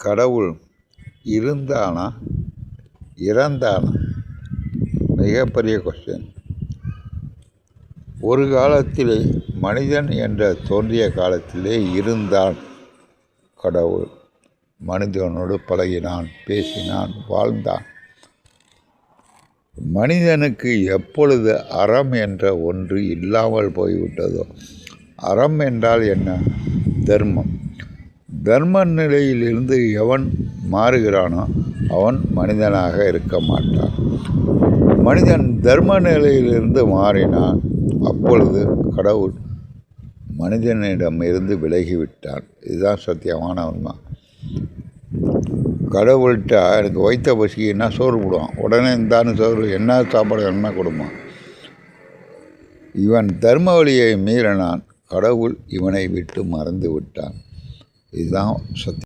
கடவுள் இருந்தானா இறந்தானா? மிகப்பெரிய கொஸ்டின். ஒரு காலத்திலே மனிதன் என்ற தோன்றிய காலத்திலே இருந்தான் கடவுள். மனிதனோடு பழகினான், பேசினான், வாழ்ந்தான். மனிதனுக்கு எப்பொழுது அறம் என்ற ஒன்று இல்லாமல் போய்விட்டதோ, அறம் என்றால் என்ன? தர்மம். தர்ம நிலையிலிருந்து எவன் மாறுகிறானோ அவன் மனிதனாக இருக்க மாட்டான். மனிதன் தர்ம நிலையிலிருந்து மாறினான், அப்பொழுது கடவுள் மனிதனிடமிருந்து விலகிவிட்டான். இதுதான் சத்தியமான உண்மை. கடவுள்கிட்ட எனக்கு வைத்த பசி என்ன சோறு போடுவான், உடனே இந்தான்னு சோறு என்ன சாப்பாடு என்ன கொடுப்பான். இவன் தர்ம வழியை மீறினான், கடவுள் இவனை விட்டு மறந்து விட்டான். இதுதான் சத்தியம்.